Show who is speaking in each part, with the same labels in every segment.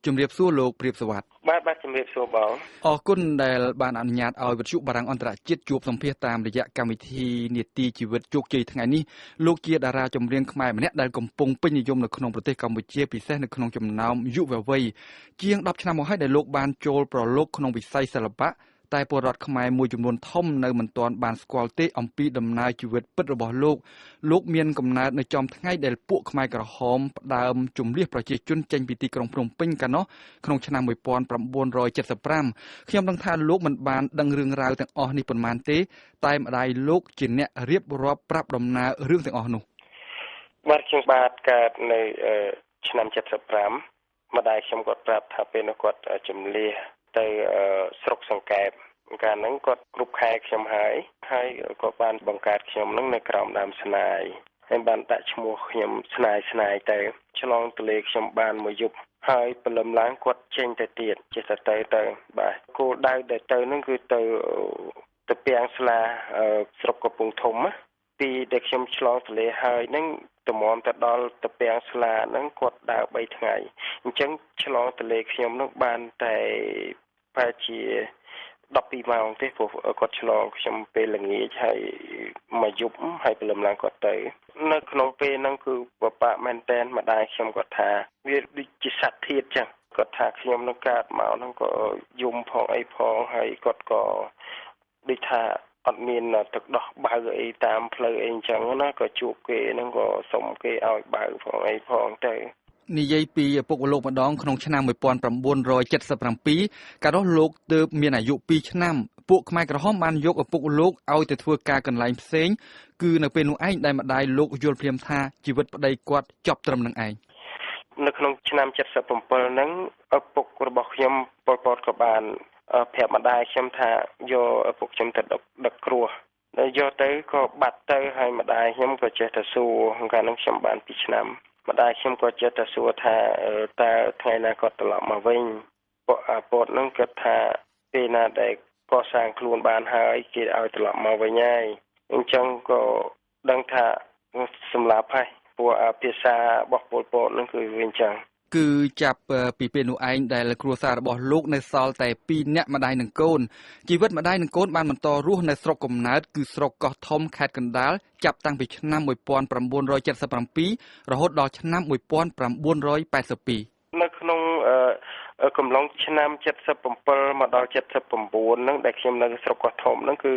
Speaker 1: ជំរាបសួរលោកព្រាបសវត្ថិ
Speaker 2: បាទជំរាបសួរបង
Speaker 1: អរគុណដែលបានអនុញ្ញាតឲ្យវិទ្យុបារាំងអន្តរជាតិជួបសម្ភាសតាមរយៈកម្មវិធីនាទីជីវិតជោគជ័យថ្ងៃនេះលោកជាតារាចម្រៀងខ្មែរម្នាក់ដែលកំពុងពេញនិយមនៅក្នុងប្រទេសកម្ពុជាពិសេសនៅក្នុងចំណោមយុវវ័យជាង10ឆ្នាំមកហើយដែលលោកបានចូលប្រឡូកក្នុងវិស័យសិល្បៈតែពលរដ្ឋខ្មែរមួយចំនួនធំនៅមិនទាន់បានស្គាល់ទេអំពីដំណើរជីវិតពិតរបស់លោកមានកំណើតនៅចំថ្ងៃដែលពួកខ្មែរក្រហមផ្ដើមជម្លៀសប្រជាជនចេញពីទីក្រុងភ្នំពេញកាលនោះក្នុងឆ្នាំ1975ខ្ញុំដឹងថាលោកមិនបានដឹងរឿងរ៉ាវទាំងអស់នេះប៉ុន្មានទេតែម្ដាយលោកជាអ្នករៀបរាប់ប្រាប់ដំណើររឿងទាំងអស់នោះ
Speaker 2: បាទខ្ញុំបាទកើតនៅឆ្នាំ75ម្ដាយខ្ញុំគាត់ប្រាប់ថាពេលនោះគាត់ជម្លៀសទៅស្រុកសង្កែបកាលហ្នឹងគាត់គ្រប់ខែខ្ញុំហើយគាត់បានបង្កើតខ្ញុំហ្នឹងនៅក្រោមដើមស្នាយហើយបានដាក់ឈ្មោះខ្ញុំស្នាយទៅឆ្លងទលេខ្ញុំបានមួយយប់ហើយព្រលឹមឡើងគាត់ចេញទៅទៀតចេះតែទៅបាទគោលដៅដែលទៅហ្នឹងគឺទៅពាំងស្លាស្រុកកំពង់ធំពីដែលខ្ញុំឆ្លងទលេហើយហ្នឹងតម្រាំទៅដល់ទៅពាំងស្លាហ្នឹងគាត់ដើរ3ថ្ងៃអញ្ចឹងឆ្លងទលេខ្ញុំហ្នឹងបានតែប្រហែលជា12ម៉ោងទេព្រោះគាត់ឆ្លងខ្ញុំពេលល្ងាចហើយមួយយប់ហើយព្រលឹមឡើងគាត់ទៅនៅក្នុងពេលហ្នឹងគឺបបាក់មែនតែនម្ដាយខ្ញុំគាត់ថាវាដូចជាសត្វធាតុចឹងគាត់ថាខ្ញុំនឹងកើតមកហ្នឹងក៏យំផងអីផងហើយគាត់ក៏ដូចថាអត់មានទឹកដោះបើអីតាមផ្លូវអីអញ្ចឹងណាក៏ជួបគេហ្នឹងក៏សុំគេឲ្យបើផងអីផងទៅ
Speaker 1: និយាយពីឪពុកម្លោកម្ដងក្នុងឆ្នាំ1977កាលនោះលោកទើបមានអាយុ2ឆ្នាំពួកខ្មែរក្រហមបានយកឪពុកលោកឲ្យទៅធ្វើការកន្លែងផ្សេងគឺនៅពេលនោះឯងដែលម្ដាយលោកយល់ភ្លាមថាជីវិតប្តីគាត់ចប់ត្រឹមនឹងឯង
Speaker 2: នៅក្នុងឆ្នាំ77ហ្នឹងឪពុករបស់ខ្ញុំប៉ុលពតក៏បានប្រាប់ម្ដាយខ្ញុំថាយកឪពុកខ្ញុំទៅដឹកគ្រោះហើយយកទៅក៏បាត់ទៅហើយម្ដាយខ្ញុំក៏ចេះតែសួរកាលនោះខ្ញុំបាន2ឆ្នាំម្ដាយខ្ញុំក៏ចេះតែសួរថាតើថ្ងៃណាគាត់ត្រឡប់មកវិញពួកអាពតហ្នឹងគាត់ថាពេលណាដែលកសាងខ្លួនបានហើយគេឲ្យត្រឡប់មកវិញហើយអញ្ចឹងក៏ដឹងថាសម្លាប់ហើយពួកភាសារបស់ពលពតហ្នឹងគឺវាអញ្ចឹង
Speaker 1: គឺចាប់ពីពេលនោះឯងដែលគ្រួសាររបស់លោកនៅសល់តែ2នាក់ម្ដាយនិងកូនជីវិតម្ដាយនិងកូនបានបន្តរស់នៅស្រុកកំណើតគឺស្រុកកោះធំខេត្តកណ្ដាលចាប់តាំងពីឆ្នាំ1977រហូតដល់ឆ្នាំ1982
Speaker 2: នៅក្នុងកំឡុងឆ្នាំ77មកដល់79ហ្នឹងដែលខ្ញុំនៅស្រុកកោះធំហ្នឹងគឺ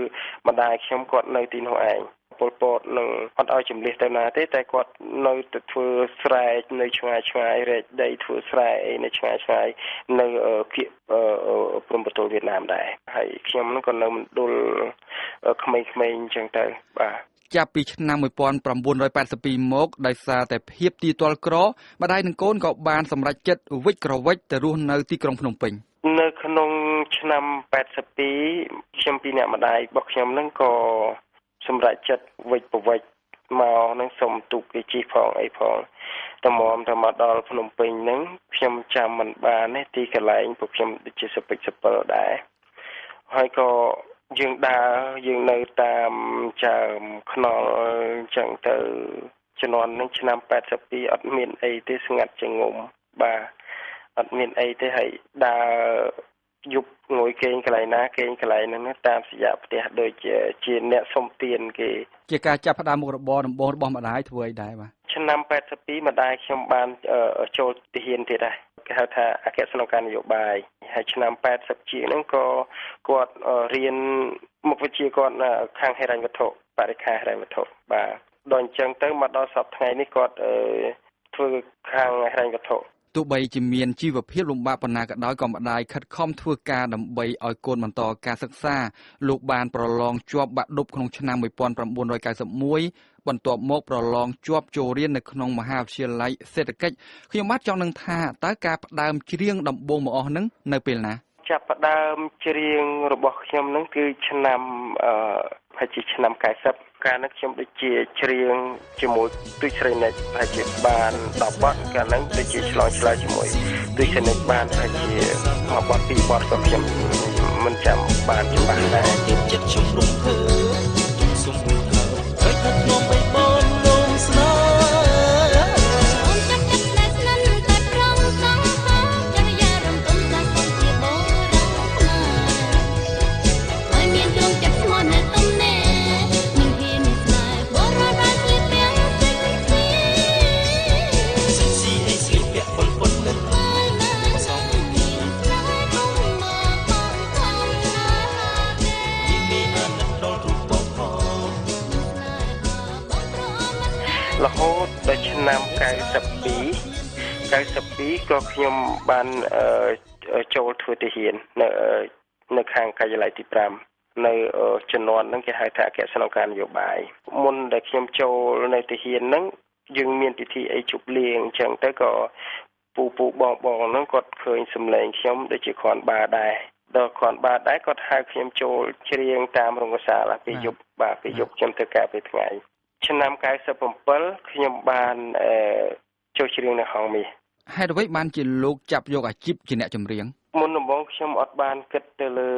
Speaker 2: ម្ដាយខ្ញុំគាត់នៅទីនោះឯងពលពតនឹងអត់ឲ្យជំលះទៅណាទេតែគាត់នៅទៅធ្វើស្រែនៅឆ្ងាយរែកដីធ្វើស្រែអីនៅឆ្ងាយនៅគៀកព្រំប្រទល់វៀតណាមដែរហើយខ្ញុំហ្នឹងក៏នៅមណ្ឌលក្មេងៗអញ្ចឹងទៅបាទ
Speaker 1: ចាប់ពីឆ្នាំ1982មកដោយសារតែភាពទីទាល់ក្រម្ដាយនិងកូនក៏បានសម្រេចចិត្តវិចក្រវិចទៅរស់នៅទីក្រុងភ្នំពេញ
Speaker 2: នៅក្នុងឆ្នាំ82ខ្ញុំពីអ្នកម្ដាយរបស់ខ្ញុំហ្នឹងក៏សម្រាប់ចិត្តវិចប្រវិចមកនឹងសុំទូកគេជិះផងអីផងតម្រាំទៅមកដល់ភ្នំពេញហ្នឹងខ្ញុំចាំមិនបានទេទីកន្លែងពួកខ្ញុំដូចជាសពេចសពិលដែរហើយក៏យើងដើរយើងនៅតាមចាមខ្នល់អញ្ចឹងទៅជំនាន់នឹងឆ្នាំ82អត់មានអីទេស្ងាត់ចងំបាទអត់មានអីទេហើយដើរយប់ងុយគេងកន្លែងណាគេងកន្លែងហ្នឹងតាមសញ្ញាផ្ទះដូចជាអ្នកសុំទានគេ
Speaker 1: ជាការចាប់ផ្ដើមមុខរបរដំបូងរបស់ម្ដាយធ្វើអីដែរបាទ
Speaker 2: ឆ្នាំ82ម្ដាយខ្ញុំបានចូលទាហានទៀតដែរគេហៅថាអគ្គស្នងការនយោបាយហើយឆ្នាំ80ជាងហ្នឹងក៏គាត់រៀនមុខវិជ្ជាគាត់ខាងហិរញ្ញវត្ថុបរិក្ខារហិរញ្ញវត្ថុបាទដល់អញ្ចឹងទៅមកដល់សប្តាហ៍ថ្ងៃនេះគាត់ធ្វើខាងហិរញ្ញវត្ថុ
Speaker 1: ទោះបីជាមានជីវភាពលំបាកប៉ុណ្ណាក៏ដោយក៏ម្ដាយខិតខំធ្វើការដើម្បីឲ្យកូនបន្តការសិក្សាលោកបានប្រឡងជាប់បាក់ឌុបក្នុងឆ្នាំ1991បន្ទាប់មកប្រឡងជាប់ចូលរៀននៅក្នុងមហាវិទ្យាល័យសេដ្ឋកិច្ចខ្ញុំបាទចង់នឹងថាតើការផ្ដើមច្រៀងដំបូងមកអស់ហ្នឹងនៅពេលណា
Speaker 2: ចាប់ផ្ដើមច្រៀងរបស់ខ្ញុំហ្នឹងគឺឆ្នាំហើយជាឆ្នាំ90កាលនោះខ្ញុំដូចជាច្រៀងជាមួយទូចស្រីនិចហើយជាបាន10បទកាលនោះដូចជាឆ្លងឆ្លើយជាមួយទូចស្រីនិចបានហើយជាមួយបទ2បទក៏ខ្ញុំមិនចាំបានច្បាស់ដែរចិត្តខ្ញុំរំភើបសុំមួយហើហើយថាខ្ញុំបីបងលំស្នេហ៍ 92ក៏ខ្ញុំបានចូលធ្វើទាហាននៅខាងការិយាល័យទី5នៅជំនាន់ហ្នឹងគេហៅថាអគ្គស្នងការនយោបាយមុនដែលខ្ញុំចូលនៅទាហានហ្នឹងយើងមានពិធីអីជប់លៀងអញ្ចឹងទៅក៏ពូបងហ្នឹងគាត់ឃើញសម្លេងខ្ញុំដូចជាគ្រាន់បាដែរដល់គ្រាន់បាដែរគាត់ហៅខ្ញុំចូលច្រៀងតាមរង្គសាលពេលយប់ពេលយប់ខ្ញុំធ្វើការពេលថ្ងៃឆ្នាំ97ខ្ញុំបានចូលច្រៀងនៅហងមាសហ
Speaker 1: េតុអ្វីបានជាលោកចាប់យកអាជីពជាអ្នកចម្រៀង
Speaker 2: មុនដំបូងខ្ញុំអត់បានគិតទៅលើ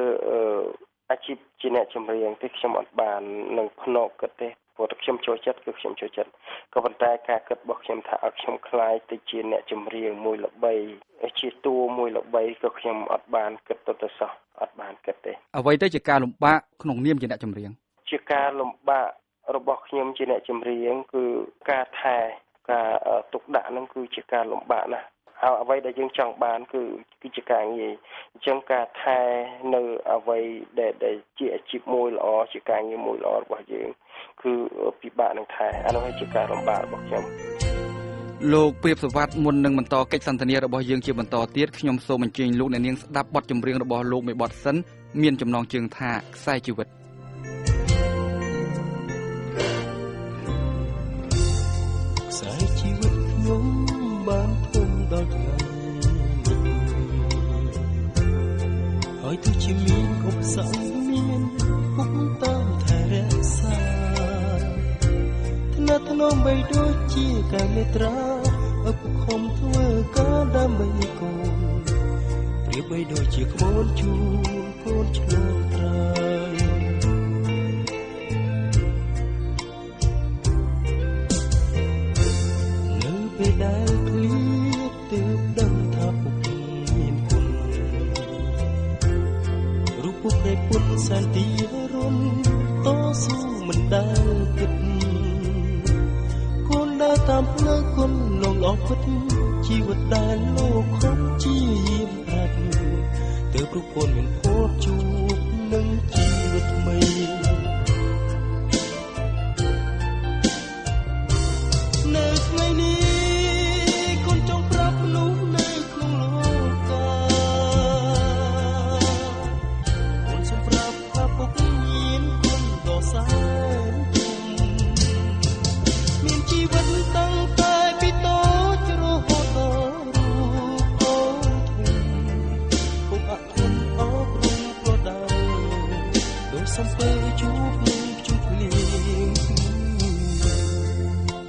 Speaker 2: អាជីពជាអ្នកចម្រៀងទេខ្ញុំអត់បាននឹងភ្នែកគិតទេព្រោះតែខ្ញុំចូលចិត្តគឺខ្ញុំចូលចិត្តក៏ប៉ុន្តែការគិតរបស់ខ្ញុំថាឲ្យខ្ញុំខ្លាយទៅជាអ្នកចម្រៀងមួយល្បីជាតួមួយល្បីក៏ខ្ញុំអត់បានគិតទៅសោះអត់បានគិតទេ
Speaker 1: អ្វីទៅជាការលំបាកក្នុងនាមជាអ្នកចម្រៀង
Speaker 2: ជាការលំបាករបស់ខ្ញុំជាអ្នកចម្រៀងគឺការថែការទុកដាក់ហ្នឹងគឺជាការលំបាកណាស់ហើយអ្វីដែលយើងចង់បានគឺជាការងារអញ្ចឹងការថែនៅអ្វីដែលជាអាជីពមួយល្អជាការងារមួយល្អរបស់យើងគឺពិបាកនឹងថែអានោះជាការលំបាករបស់ខ្ញុំ
Speaker 1: លោកព្រាបសវត្ថមុននឹងបន្តកិច្ចសន្ទនារបស់យើងជាបន្តទៀតខ្ញុំសូមអញ្ជើញលោកអ្នកនាងស្ដាប់បទចម្រៀងរបស់លោកមួយបទសិនមានចំណងជើងថាខ្សែជីវិត
Speaker 3: ខ្សែជីវិតខ្ញុំបានពុំដល់ថ្ងៃហើយទោះជាមានឧបសគ្គមានពុកតាមថែរក្សាថ្នាក់ថ្នមបីដូចជាការមេត្រាឪពុកខំធ្វើការដើម្បីកូនប្រៀបបីដូចជាក្បូនជូនកូនឆ្លងត្រើយនៅពេលដែលឃ្លៀតទើបដឹងថាពុកមានគុណរូបពុកដែលពុតសន្តិរមតស៊ូមិនដែលគិតកូនដើរតាមផ្លូវគុណលងអស់ពិតជីវិតដែលលោកខំជាយាមប្រាត់ទើបរូបកូនមានភពជួបនឹងជីវិតថ្មីនៅថ្ងៃនេះកូនចង់ប្រាប់មនុស្សនៅក្នុងលោកកាកូនសូមប្រាប់ថាពុកមានគុណដ៏សែនធំមានជីវិតតាំងតែពីតូចរហូតដល់រូបកូនធំពុកអរគុណអរព្រមប្រដៅដោយសំពើជួបនឹងជុំភ្លៀង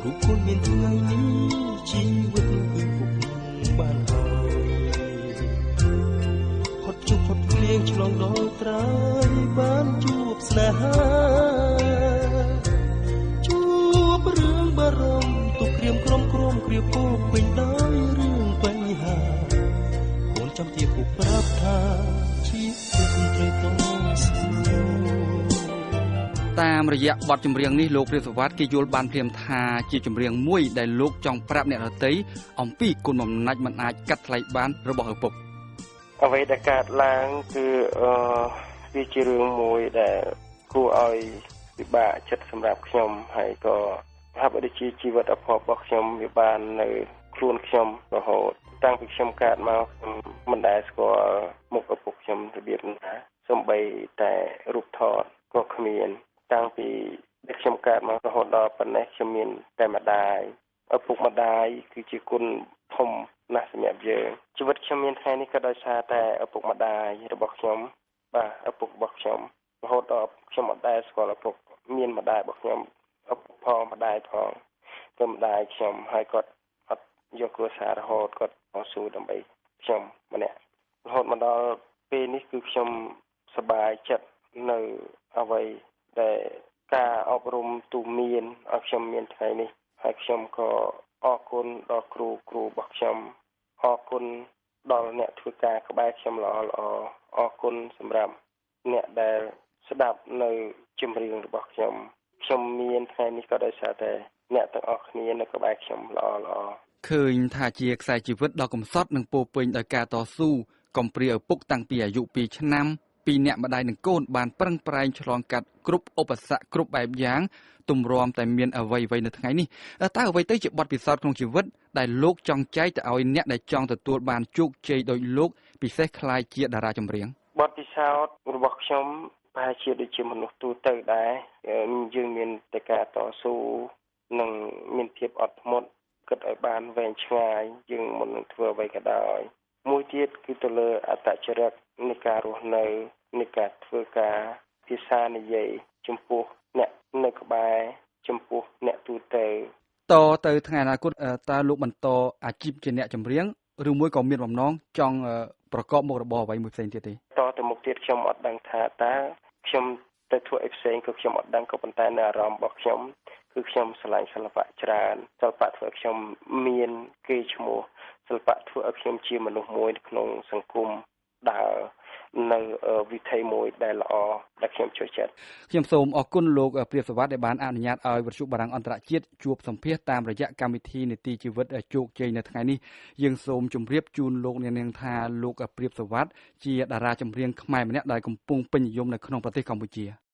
Speaker 3: រូបគុណមានថ្ងៃនេះជីវិតគឺពុកបានហើយហត់ជុំហត់ភ្លៀងឆ្លងដល់ត្រើយបានជួបស្នេហាជួបរឿងបារម្ភទុកក្រៀមក្រំគ្រាពោពេញដោយរឿងបញ្ហាកូនចាំជាពុកប្រាប់ថាជីវិតត្រូវតស៊ូ
Speaker 1: តាមរយៈបទចម្រៀងនេះលោកព្រាបសវត្ថគេយល់បានភ្លាមថាជាចម្រៀងមួយដែលលោកចង់ប្រាប់អ្នកដទៃអំពីគុណបំណាច់មិនអាចកាត់ថ្លៃបានរបស់ឪពុក
Speaker 2: អ្វីដែលកើតឡើងគឺវាជារឿងមួយដែលគួរឲ្យពិបាកចិត្តសម្រាប់ខ្ញុំហើយក៏ហាក់បីជាជីវិតអភ័ព្វរបស់ខ្ញុំវាបាននៅខ្លួនខ្ញុំរហូតតាំងពីខ្ញុំកើតមកខ្ញុំមិនដែលស្គាល់មុខឪពុកខ្ញុំរបៀបណាសូម្បីតែរូបថតក៏គ្មានតាំងពីដែលខ្ញុំកើតមករហូតដល់ប៉ុណ្ណេះខ្ញុំមានតែម្ដាយឪពុកម្ដាយគឺជាគុណធំណាស់សម្រាប់យើងជីវិតខ្ញុំមានថ្ងៃនេះក៏ដោយសារតែឪពុកម្ដាយរបស់ខ្ញុំឪពុករបស់ខ្ញុំរហូតដល់ខ្ញុំអត់ដែលស្គាល់ឪពុកមានម្ដាយរបស់ខ្ញុំឪពុកផងម្ដាយផងក៏ម្ដាយខ្ញុំហើយគាត់អត់យកគ្រួសាររហូតគាត់តស៊ូដើម្បីខ្ញុំម្នាក់រហូតមកដល់ពេលនេះគឺខ្ញុំសប្បាយចិត្តនៅអ្វីដែលការអប់រំទូមានឲ្យខ្ញុំមានថ្ងៃនេះហើយខ្ញុំក៏អរគុណដល់គ្រូរបស់ខ្ញុំអរគុណដល់អ្នកធ្វើការក្បែរខ្ញុំល្អអរគុណសម្រាប់អ្នកដែលស្ដាប់នៅចម្រៀងរបស់ខ្ញុំមានថ្ងៃនេះក៏ដោយសារតែអ្នកទាំងអស់គ្នានៅក្បែរខ្ញុំល្អ
Speaker 1: ឃើញថាជាខ្សែជីវិតដ៏កំសត់និងពោរពេញដោយការតស៊ូកំព្រាឪពុកតាំងពីអាយុ2ឆ្នាំ ពីអ្នកម្ដាយនិងកូនបានប្រឹងប្រែងឆ្លងកាត់គ្រប់ឧបសគ្គគ្រប់បែបយ៉ាងទម្រាំតែមានអ្វីៗនៅថ្ងៃនេះតើអ្វីទៅជាបទពិសោធន៍ក្នុងជីវិតដែលលោកចង់ចែកទៅឲ្យអ្នកដែលចង់ទទួលបានជោគជ័យដោយលោកពិសេសខ្លាយជាតារាចម្រៀង
Speaker 2: បទពិសោធន៍របស់ខ្ញុំប្រហែលជាដូចជាមនុស្សទូទៅដែរយើងមានតែការតស៊ូនិងមានភាពអត់ធ្មត់គិតឲ្យបានវែងឆ្ងាយយើងមុននឹងធ្វើអ្វីក៏ដោយមួយទៀតគឺទៅលើអត្តចរិតនៃការរស់នៅនៃការធ្វើការភាសានិយាយចំពោះអ្នកនៅក្បែរចំពោះអ្នកទូទៅ
Speaker 1: ទៅថ្ងៃអនាគតតើលោកបន្តអាជីពជាអ្នកចម្រៀងឬមួយក៏មានបំណងចង់ប្រកបមុខរបរអ្វីមួយផ្សេងទៀតទេ
Speaker 2: ទៅមុខទៀតខ្ញុំអត់ដឹងថាតើខ្ញុំទៅធ្វើអីផ្សេងក៏ខ្ញុំអត់ដឹងក៏ប៉ុន្តែនៅអារម្មណ៍របស់ខ្ញុំគឺខ្ញុំស្រឡាញ់សិល្បៈច្រើនសិល្បៈធ្វើឲ្យខ្ញុំមានកេរ្តិ៍ឈ្មោះសិល្បៈធ្វើឲ្យខ្ញុំជាមនុស្សមួយក្នុងសង្គមដើរនៅវិថីមួយដែលល្អដែលខ្ញុំចូលចិត្ត
Speaker 1: ខ្ញុំសូមអរគុណលោកព្រាបសវត្ថដែលបានអនុញ្ញាតឲ្យវិទ្យុបារាំងអន្តរជាតិជួបសម្ភាសតាមរយៈកម្មវិធីនីតិជីវិតជោគជ័យនៅថ្ងៃនេះយើងសូមជម្រាបជូនលោកអ្នកនាងថាលោកព្រាបសវត្ថជាតារាចម្រៀងខ្មែរម្នាក់ដែលកំពុងពេញនិយមនៅក្នុងប្រទេសកម្ពុជា